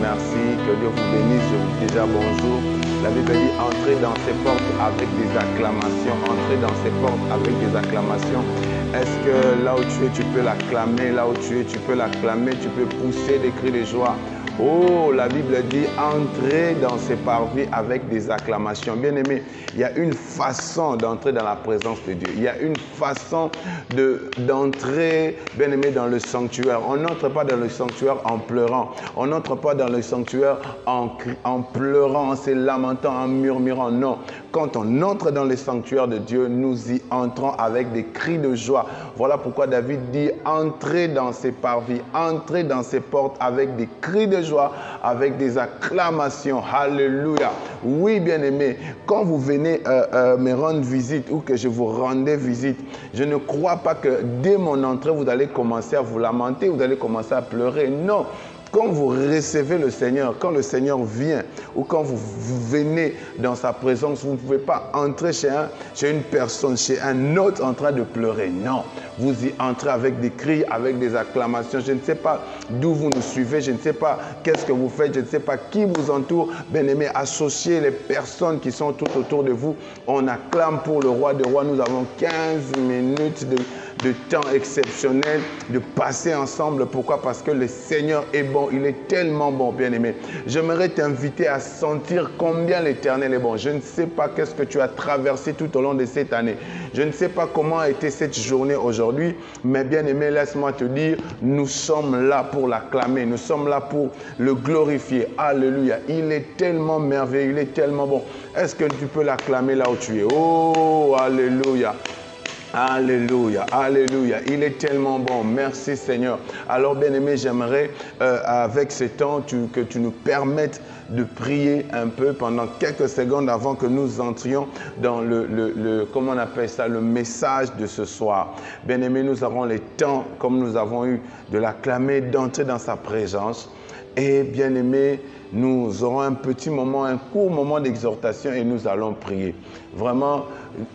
merci. Que Dieu vous bénisse. Je vous dis déjà bonjour. La Bible dit entrez dans ces portes avec des acclamations. Entrez dans ces portes avec des acclamations. Est-ce que là où tu peux l'acclamer? Là où tu peux l'acclamer, tu peux pousser des cris de joie. Oh, la Bible dit entrez dans ces parvis avec des acclamations. Bien-aimés, il y a une façon d'entrer dans la présence de Dieu. Il y a une façon d'entrer, bien-aimés, dans le sanctuaire. On n'entre pas dans le sanctuaire en pleurant. On n'entre pas dans le sanctuaire en pleurant, en se lamentant, en murmurant. Non. Quand on entre dans le sanctuaire de Dieu, nous y entrons avec des cris de joie. Voilà pourquoi David dit entrez dans ces parvis, entrez dans ces portes avec des cris de joie, avec des acclamations. Alléluia. Oui, bien-aimés, quand vous venez me rendre visite ou que je vous rendais visite, je ne crois pas que dès mon entrée, vous allez commencer à vous lamenter, vous allez commencer à pleurer. Non. Quand vous recevez le Seigneur, quand le Seigneur vient ou quand vous venez dans sa présence, vous ne pouvez pas entrer chez une personne, chez un autre en train de pleurer. Non, vous y entrez avec des cris, avec des acclamations. Je ne sais pas d'où vous nous suivez, je ne sais pas qu'est-ce que vous faites, je ne sais pas qui vous entoure. Bien-aimés, associez les personnes qui sont tout autour de vous. On acclame pour le roi des rois. Nous avons 15 minutes de temps exceptionnel de passer ensemble. Pourquoi? Parce que le Seigneur est bon. Il est tellement bon, bien-aimé. J'aimerais t'inviter à sentir combien l'Éternel est bon. Je ne sais pas qu'est-ce que tu as traversé tout au long de cette année. Je ne sais pas comment a été cette journée aujourd'hui, mais bien-aimé, laisse-moi te dire, nous sommes là pour l'acclamer. Nous sommes là pour le glorifier. Alléluia. Il est tellement merveilleux. Il est tellement bon. Est-ce que tu peux l'acclamer là où tu es? Oh, alléluia. Alléluia, alléluia. Il est tellement bon. Merci Seigneur. Alors bien-aimé, j'aimerais avec ce temps que tu nous permettes de prier un peu pendant quelques secondes avant que nous entrions dans comment on appelle ça, le message de ce soir. Bien-aimé, nous aurons le temps, comme nous avons eu, de l'acclamer, d'entrer dans sa présence. Et bien-aimé, nous aurons un petit moment, un court moment d'exhortation et nous allons prier. Vraiment,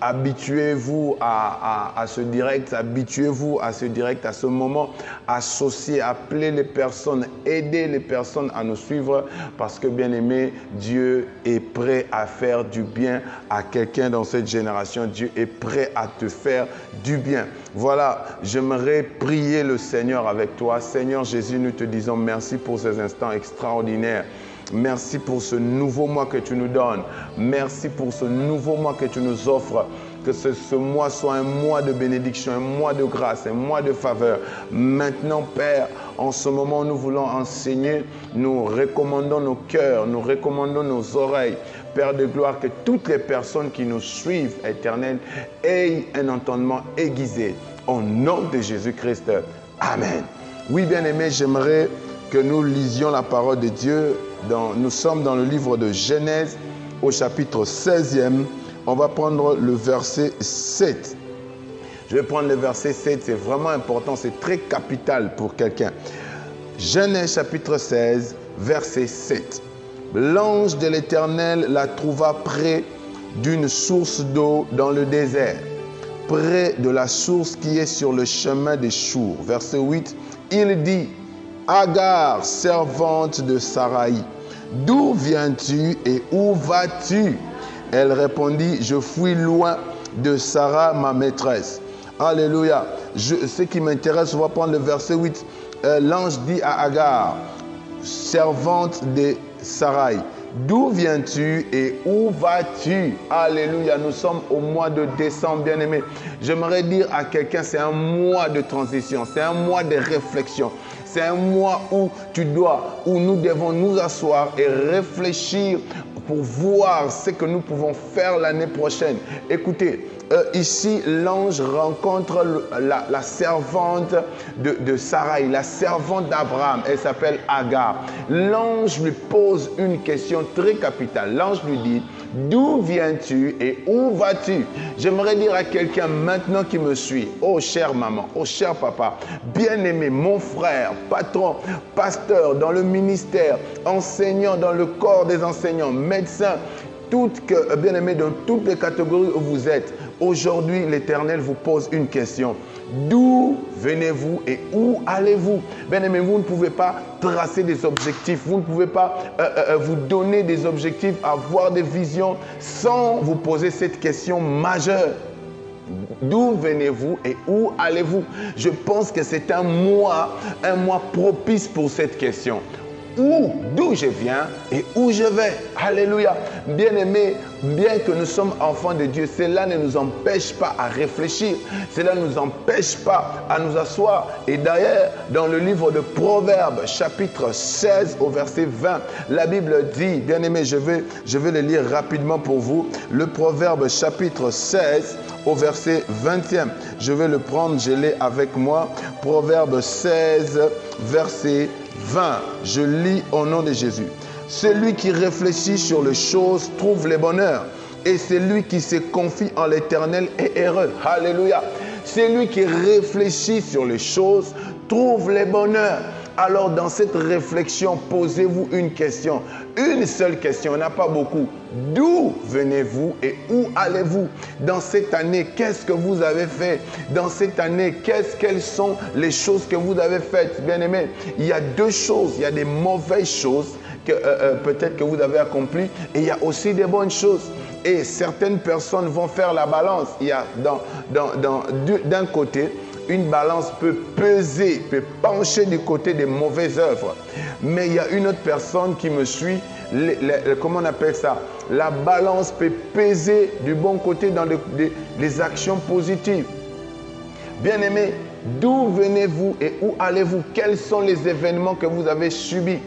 habituez-vous à ce direct, habituez-vous à ce direct, à ce moment, associez, appelez les personnes, aidez les personnes à nous suivre parce que, bien-aimé, Dieu est prêt à faire du bien à quelqu'un dans cette génération. Dieu est prêt à te faire du bien. Voilà, j'aimerais prier le Seigneur avec toi. Seigneur Jésus, nous te disons merci pour ces instants extraordinaires. Merci pour ce nouveau mois que tu nous donnes. Merci pour ce nouveau mois que tu nous offres. Que ce mois soit un mois de bénédiction, un mois de grâce, un mois de faveur. Maintenant, Père, en ce moment, nous voulons enseigner. Nous recommandons nos cœurs, nous recommandons nos oreilles. Père de gloire, que toutes les personnes qui nous suivent, Éternel, aient un entendement aiguisé. Au nom de Jésus-Christ. Amen. Oui, bien-aimés, j'aimerais que nous lisions la parole de Dieu. Nous sommes dans le livre de Genèse, au chapitre 16e. On va prendre le verset 7. Je vais prendre le verset 7, c'est vraiment important, c'est très capital pour quelqu'un. Genèse chapitre 16, verset 7. L'ange de l'Éternel la trouva près d'une source d'eau dans le désert, près de la source qui est sur le chemin des Chours. Verset 8, il dit: Agar, servante de Saraï, d'où viens-tu et où vas-tu? Elle répondit: je fuis loin de Sarah, ma maîtresse. Alléluia. Ce qui m'intéresse, on va prendre le verset 8. L'ange dit à Agar, servante de Saraï, d'où viens-tu et où vas-tu? Alléluia. Nous sommes au mois de décembre, bien-aimés. J'aimerais dire à quelqu'un, c'est un mois de transition, c'est un mois de réflexion. C'est un mois où nous devons nous asseoir et réfléchir pour voir ce que nous pouvons faire l'année prochaine. Écoutez, ici, l'ange rencontre la servante de Sarai, la servante d'Abraham. Elle s'appelle Agar. L'ange lui pose une question très capitale. L'ange lui dit: d'où viens-tu et où vas-tu? J'aimerais dire à quelqu'un maintenant qui me suit: oh chère maman, oh cher papa, bien-aimé, mon frère, patron, pasteur dans le ministère, enseignant dans le corps des enseignants, médecin, bien-aimé, dans toutes les catégories où vous êtes, Aujourd'hui, l'Éternel vous pose une question. D'où venez-vous et où allez-vous? Bien-aimés, vous ne pouvez pas tracer des objectifs. Vous ne pouvez pas vous donner des objectifs, avoir des visions sans vous poser cette question majeure. D'où venez-vous et où allez-vous? Je pense que c'est un mois propice pour cette question. D'où je viens et où je vais. Alléluia. Bien-aimés, bien que nous sommes enfants de Dieu, cela ne nous empêche pas à réfléchir. Cela ne nous empêche pas à nous asseoir. Et d'ailleurs, dans le livre de Proverbes, chapitre 16 au verset 20, la Bible dit, bien-aimés, je vais le lire rapidement pour vous. Le Proverbe chapitre 16 au verset 20e. Je vais le prendre, je l'ai avec moi. Proverbe 16, verset 20. Je lis au nom de Jésus. Celui qui réfléchit sur les choses trouve le bonheur, et celui qui se confie en l'Éternel est heureux. Alléluia. Celui qui réfléchit sur les choses trouve le bonheur. Alors dans cette réflexion, posez-vous une question. Une seule question, il n'y en a pas beaucoup. D'où venez-vous et où allez-vous? Dans cette année, qu'est-ce que vous avez fait? Dans cette année, quelles sont les choses que vous avez faites? Bien-aimés, il y a deux choses. Il y a des mauvaises choses que peut-être que vous avez accomplies, et il y a aussi des bonnes choses. Et certaines personnes vont faire la balance. Il y a d'un côté, une balance peut peser, peut pencher du côté des mauvaises œuvres. Mais il y a une autre personne qui me suit, comment on appelle ça? La balance peut peser du bon côté dans les actions positives. Bien-aimés, d'où venez-vous et où allez-vous? Quels sont les événements que vous avez subis?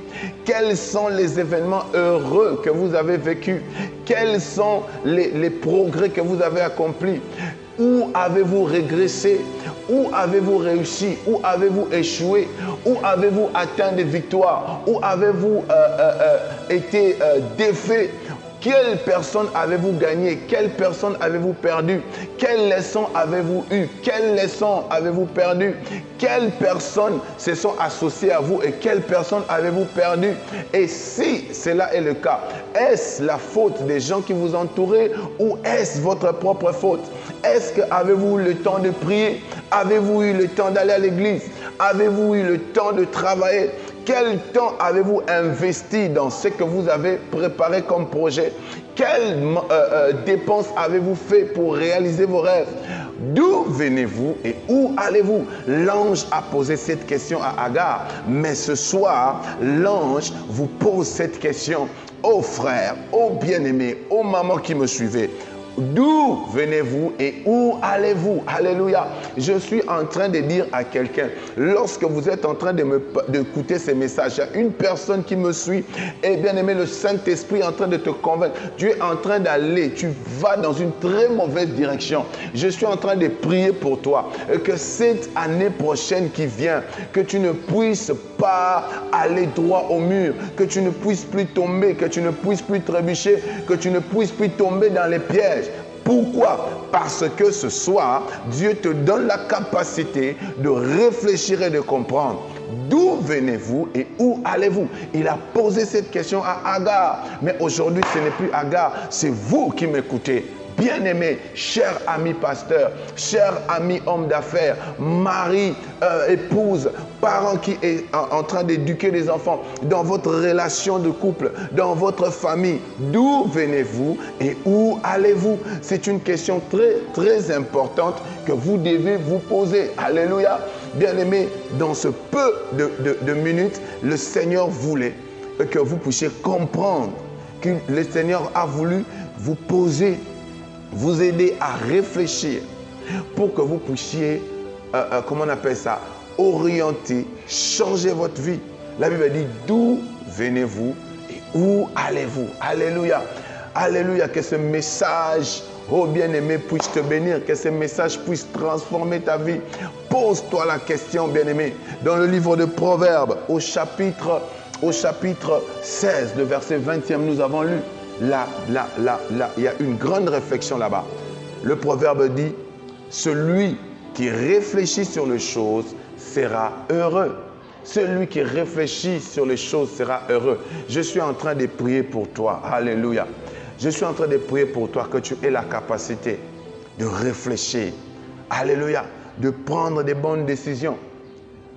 Quels sont les événements heureux que vous avez vécus? Quels sont les progrès que vous avez accomplis? Où avez-vous régressé? Où avez-vous réussi? Où avez-vous échoué? Où avez-vous atteint des victoires? Où avez-vous été défait? Quelle personne avez-vous gagné? Quelle personne avez-vous perdu? Quelles leçons avez-vous eues? Quelles leçons avez-vous perdues? Quelles personnes se sont associées à vous et quelles personnes avez-vous perdu? Et si cela est le cas, est-ce la faute des gens qui vous entouraient ou est-ce votre propre faute? Est-ce que avez-vous eu le temps de prier? Avez-vous eu le temps d'aller à l'église? Avez-vous eu le temps de travailler? Quel temps avez-vous investi dans ce que vous avez préparé comme projet? Quelles dépenses avez-vous fait pour réaliser vos rêves? D'où venez-vous et où allez-vous? L'ange a posé cette question à Agar. Mais ce soir, l'ange vous pose cette question. Ô frères, ô bien-aimés, ô mamans qui me suivez, d'où venez-vous et où allez-vous? Alléluia. Je suis en train de dire à quelqu'un, lorsque vous êtes en train d'écouter ces messages, il y a une personne qui me suit et bien aimé, le Saint-Esprit est en train de te convaincre. Tu es en train d'aller, tu vas dans une très mauvaise direction. Je suis en train de prier pour toi que cette année prochaine qui vient, que tu ne puisses pas aller droit au mur, que tu ne puisses plus tomber, que tu ne puisses plus trébucher, que tu ne puisses plus tomber dans les pièges. Pourquoi? Parce que ce soir, Dieu te donne la capacité de réfléchir et de comprendre. D'où venez-vous et où allez-vous? Il a posé cette question à Agar. Mais aujourd'hui, ce n'est plus Agar, c'est vous qui m'écoutez. Bien-aimé, cher ami pasteur, cher ami homme d'affaires, mari, épouse, parent qui est en train d'éduquer les enfants, dans votre relation de couple, dans votre famille, d'où venez-vous et où allez-vous? C'est une question très, très importante que vous devez vous poser. Alléluia. Bien-aimé, dans ce peu de minutes, le Seigneur voulait que vous puissiez comprendre que le Seigneur a voulu vous poser, vous aider à réfléchir pour que vous puissiez, comment on appelle ça, orienter, changer votre vie. La Bible dit, d'où venez-vous et où allez-vous? Alléluia. Alléluia, que ce message, oh bien-aimé, puisse te bénir, que ce message puisse transformer ta vie. Pose-toi la question, bien-aimé, dans le livre de Proverbes, au chapitre 16, le verset 20e, nous avons lu. Là, il y a une grande réflexion là-bas. Le proverbe dit, celui qui réfléchit sur les choses sera heureux. Celui qui réfléchit sur les choses sera heureux. Je suis en train de prier pour toi. Alléluia. Je suis en train de prier pour toi que tu aies la capacité de réfléchir. Alléluia. De prendre des bonnes décisions.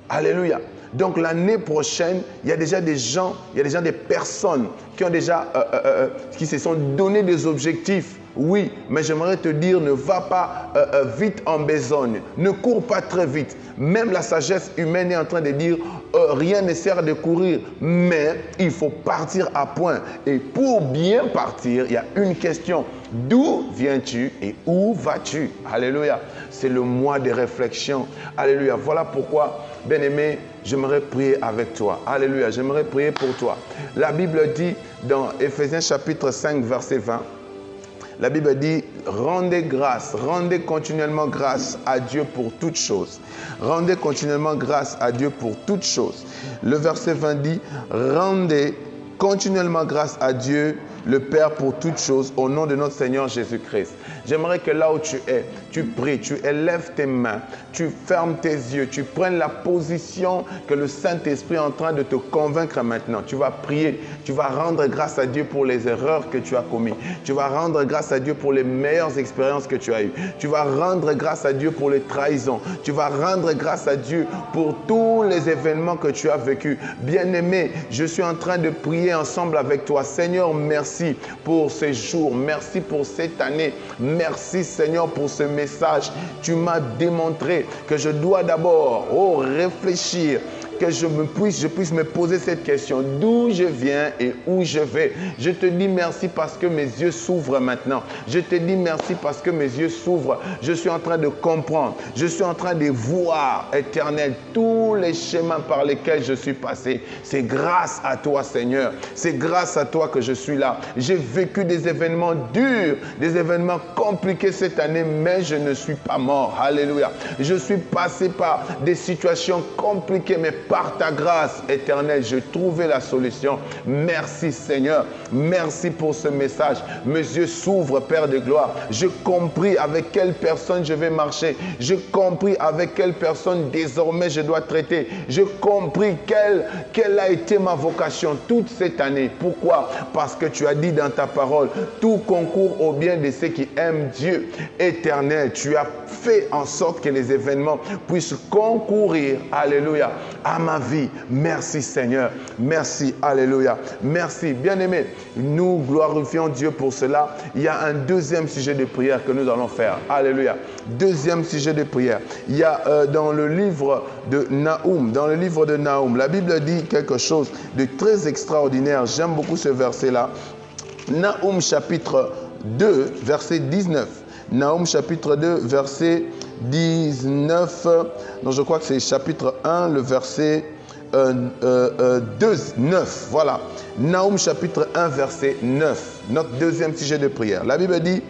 Alléluia. Donc l'année prochaine, il y a déjà des gens, des personnes qui ont déjà, qui se sont donné des objectifs. Oui, mais j'aimerais te dire, ne va pas vite en besogne. Ne cours pas très vite. Même la sagesse humaine est en train de dire, rien ne sert de courir, mais il faut partir à point. Et pour bien partir, il y a une question. D'où viens-tu et où vas-tu? Alléluia. C'est le mois de réflexion. Alléluia. Voilà pourquoi, bien-aimé, j'aimerais prier avec toi. Alléluia. J'aimerais prier pour toi. La Bible dit dans Éphésiens chapitre 5, verset 20, la Bible dit, rendez continuellement grâce à Dieu pour toutes choses. Rendez continuellement grâce à Dieu pour toutes choses. Le verset 20 dit, rendez continuellement grâce à Dieu, le Père, pour toutes choses, au nom de notre Seigneur Jésus-Christ. J'aimerais que là où tu es, tu pries, tu élèves tes mains, tu fermes tes yeux, tu prennes la position que le Saint-Esprit est en train de te convaincre maintenant. Tu vas prier, tu vas rendre grâce à Dieu pour les erreurs que tu as commises. Tu vas rendre grâce à Dieu pour les meilleures expériences que tu as eues. Tu vas rendre grâce à Dieu pour les trahisons. Tu vas rendre grâce à Dieu pour tous les événements que tu as vécus. Bien-aimé, je suis en train de prier ensemble avec toi. Seigneur, merci pour ces jours. Merci pour cette année. Merci Seigneur pour ce message. Tu m'as démontré que je dois d'abord réfléchir, que je puisse me poser cette question. D'où je viens et où je vais? Je te dis merci parce que mes yeux s'ouvrent maintenant. Je te dis merci parce que mes yeux s'ouvrent. Je suis en train de comprendre. Je suis en train de voir, Éternel, tous les chemins par lesquels je suis passé. C'est grâce à toi, Seigneur. C'est grâce à toi que je suis là. J'ai vécu des événements durs, des événements compliqués cette année, mais je ne suis pas mort. Alléluia. Je suis passé par des situations compliquées, mais par ta grâce, Éternel, j'ai trouvé la solution. Merci Seigneur. Merci pour ce message. Mes yeux s'ouvrent, Père de gloire. J'ai compris avec quelle personne je vais marcher. J'ai compris avec quelle personne désormais je dois traiter. J'ai compris quelle a été ma vocation toute cette année. Pourquoi? Parce que tu as dit dans ta parole, tout concourt au bien de ceux qui aiment Dieu. Éternel, tu as fait en sorte que les événements puissent concourir, alléluia, à ma vie. Merci Seigneur. Merci, alléluia. Merci. Bien-aimés, nous glorifions Dieu pour cela. Il y a un deuxième sujet de prière que nous allons faire. Alléluia. Deuxième sujet de prière. Il y a dans le livre de Nahum, la Bible dit quelque chose de très extraordinaire. J'aime beaucoup ce verset-là. Nahum chapitre 2, verset 19. Nahum chapitre 2, verset 19. Non, je crois que c'est chapitre 1, le verset 9. Voilà. Nahum chapitre 1, verset 9. Notre deuxième sujet de prière. La Bible dit,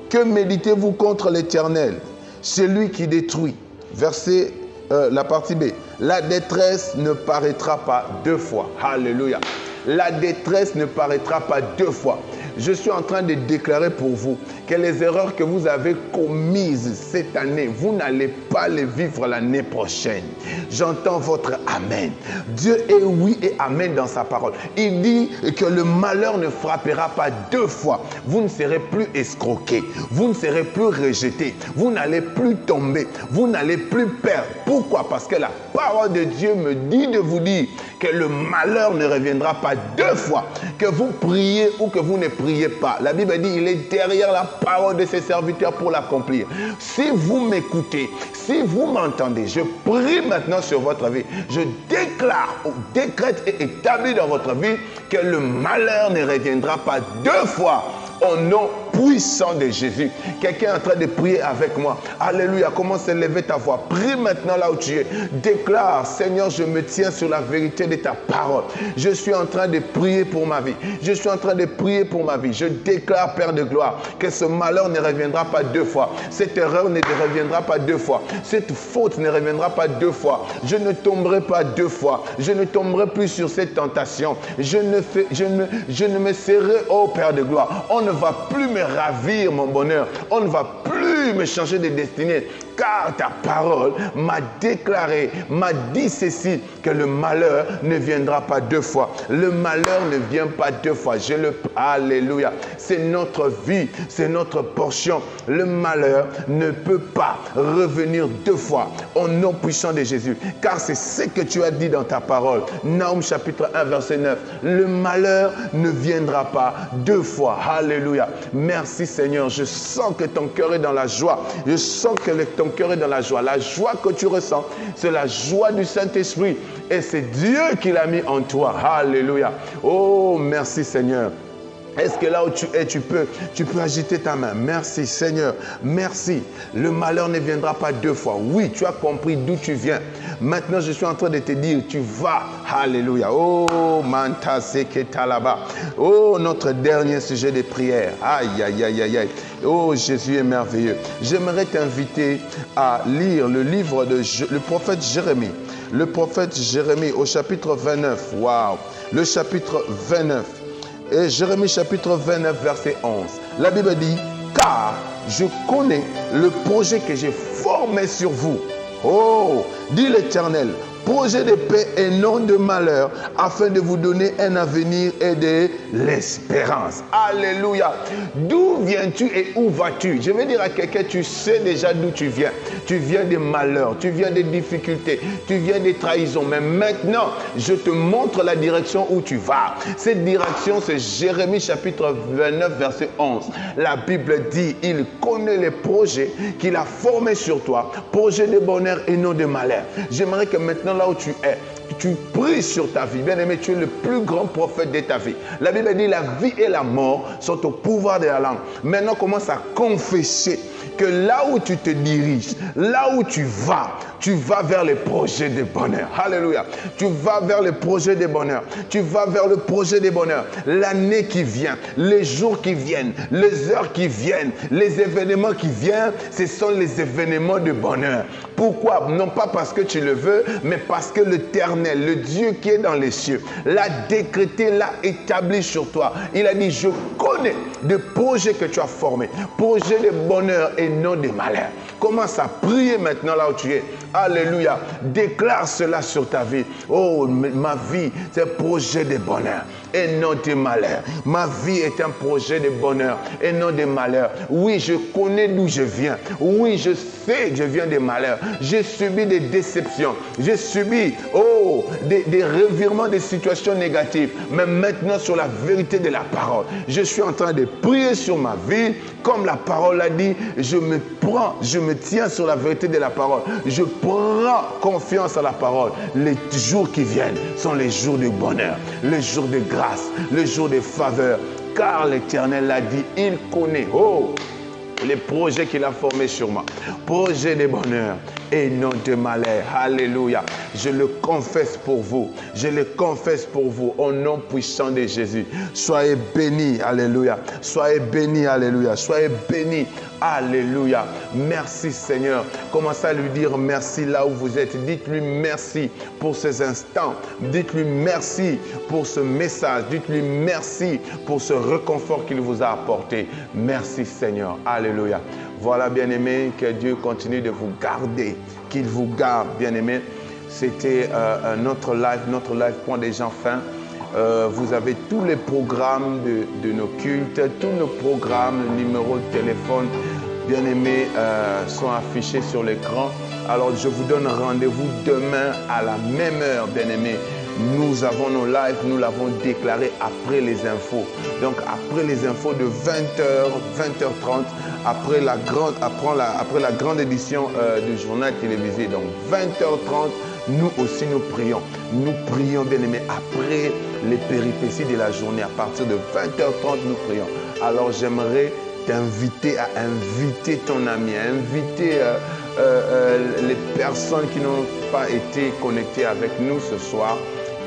que méditez-vous contre l'Éternel, celui qui détruit. Verset, la partie B. La détresse ne paraîtra pas deux fois. Alléluia. La détresse ne paraîtra pas deux fois. Je suis en train de déclarer pour vous que les erreurs que vous avez commises cette année, vous n'allez pas les vivre l'année prochaine. J'entends votre Amen. Dieu est oui et Amen dans sa parole. Il dit que le malheur ne frappera pas deux fois. Vous ne serez plus escroqué. Vous ne serez plus rejeté. Vous n'allez plus tomber. Vous n'allez plus perdre. Pourquoi? Parce que la parole de Dieu me dit de vous dire que le malheur ne reviendra pas deux fois. Que vous priez ou que vous ne priez pas. La Bible dit, il est derrière la parole de ses serviteurs pour l'accomplir. Si vous m'écoutez, si vous m'entendez, je prie maintenant sur votre vie. Je déclare, décrète et établis dans votre vie que le malheur ne reviendra pas deux fois. Au nom puissant de Jésus. Quelqu'un est en train de prier avec moi. Alléluia. Commence à lever ta voix. Prie maintenant là où tu es. Déclare, Seigneur, je me tiens sur la vérité de ta parole. Je suis en train de prier pour ma vie. Je suis en train de prier pour ma vie. Je déclare, Père de gloire, que ce malheur ne reviendra pas deux fois. Cette erreur ne reviendra pas deux fois. Cette faute ne reviendra pas deux fois. Je ne tomberai pas deux fois. Je ne tomberai plus sur cette tentation. Je ne me serrai, oh Père de gloire. On ne va plus me ravir mon bonheur. On ne va plus me changer de destinée. car ta parole m'a déclaré, m'a dit ceci, que le malheur ne viendra pas deux fois. Le malheur ne vient pas deux fois. Alléluia. C'est notre vie, c'est notre portion. Le malheur ne peut pas revenir deux fois au nom puissant de Jésus. Car c'est ce que tu as dit dans ta parole. Naum chapitre 1 verset 9. Le malheur ne viendra pas deux fois. Alléluia. Merci Seigneur. Je sens que ton cœur est dans la joie. Je sens que ton cœur est dans la joie. La joie que tu ressens, c'est la joie du Saint-Esprit. Et c'est Dieu qui l'a mis en toi. Alléluia. Oh, merci Seigneur. Est-ce que là où tu es, tu peux agiter ta main? Merci Seigneur, merci. Le malheur ne viendra pas deux fois. Oui, tu as compris d'où tu viens. Maintenant, je suis en train de te dire, tu vas. Alléluia. Oh, manta seketa là-bas. Oh, notre dernier sujet de prière. Aïe, aïe, aïe, aïe, aïe. Oh, Jésus est merveilleux. J'aimerais t'inviter à lire le livre de le prophète Jérémie. Le prophète Jérémie au chapitre 29. Waouh. Le chapitre 29. Et Jérémie chapitre 29 verset 11. La Bible dit, car je connais le projet que j'ai formé sur vous. Oh, dit l'Éternel, projet de paix et non de malheur, afin de vous donner un avenir et de l'espérance. Alléluia. D'où viens-tu et où vas-tu? Je vais dire à quelqu'un, tu sais déjà d'où tu viens. Tu viens des malheurs, tu viens des difficultés, tu viens des trahisons. Mais maintenant, je te montre la direction où tu vas. Cette direction, c'est Jérémie chapitre 29, verset 11. La Bible dit, il connaît les projets qu'il a formés sur toi, projets de bonheur et non de malheur. J'aimerais que maintenant, là où tu es, tu pries sur ta vie. Bien aimé, tu es le plus grand prophète de ta vie. La Bible dit, la vie et la mort sont au pouvoir de la langue. Maintenant, commence à confesser que là où tu te diriges, là où tu vas vers les projets de bonheur. Alléluia. Tu vas vers les projets de bonheur. Tu vas vers le projet de bonheur. L'année qui vient, les jours qui viennent, les heures qui viennent, les événements qui viennent, ce sont les événements de bonheur. Pourquoi? Non pas parce que tu le veux, mais parce que l'Éternel, le Dieu qui est dans les cieux, l'a décrété, l'a établi sur toi. Il a dit, je connais des projets que tu as formés, projets de bonheur et non de malheur. Commence à prier maintenant là où tu es. Alléluia. Déclare cela sur ta vie. Oh, ma vie, c'est un projet de bonheur et non de malheur. Ma vie est un projet de bonheur et non de malheur. Oui, je connais d'où je viens. Oui, je sais que je viens des malheurs. J'ai subi des déceptions. J'ai subi, des revirements de situations négatives. Mais maintenant, sur la vérité de la parole, je suis en train de prier sur ma vie. Comme la parole a dit, je me tiens sur la vérité de la parole. Je prends confiance à la parole. Les jours qui viennent sont les jours de bonheur, les jours de grâce, les jours de faveur. Car l'Éternel l'a dit, il connaît les projets qu'il a formés sur moi. Projets de bonheur et non de malheur. Alléluia. Je le confesse pour vous. Je le confesse pour vous au nom puissant de Jésus. Soyez bénis. Alléluia. Soyez bénis. Alléluia. Soyez bénis. Alléluia. Merci Seigneur. Commencez à lui dire merci là où vous êtes. Dites-lui merci pour ces instants. Dites-lui merci pour ce message. Dites-lui merci pour ce réconfort qu'il vous a apporté. Merci Seigneur. Alléluia. Voilà, bien-aimés, que Dieu continue de vous garder, qu'il vous garde, bien-aimés. C'était notre live prend déjà fin. Vous avez tous les programmes de nos cultes, tous nos programmes, le numéro de téléphone, bien-aimés, sont affichés sur l'écran. Alors, je vous donne rendez-vous demain à la même heure, bien-aimés. Nous avons nos lives, nous l'avons déclaré après les infos. Donc, après les infos de 20h, 20h30, après la grande édition du journal télévisé. Donc, 20h30, nous aussi nous prions. Nous prions, bien-aimés, après les péripéties de la journée. À partir de 20h30, nous prions. Alors, j'aimerais t'inviter à inviter ton ami, à inviter les personnes qui n'ont pas été connectées avec nous ce soir,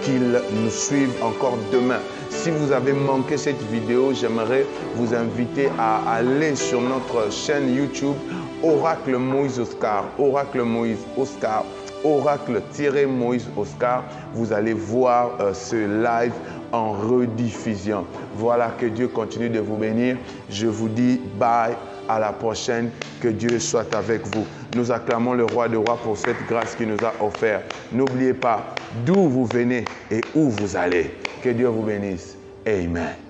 qu'ils nous suivent encore demain. Si vous avez manqué cette vidéo, j'aimerais vous inviter à aller sur notre chaîne YouTube Oracle Moïse Oscar. Oracle Moïse Oscar. Oracle-Moïse Oscar. Vous allez voir ce live en rediffusion. Voilà, que Dieu continue de vous bénir. Je vous dis bye, à la prochaine. Que Dieu soit avec vous. Nous acclamons le roi des rois pour cette grâce qu'il nous a offerte. N'oubliez pas d'où vous venez et où vous allez. Que Dieu vous bénisse. Amen.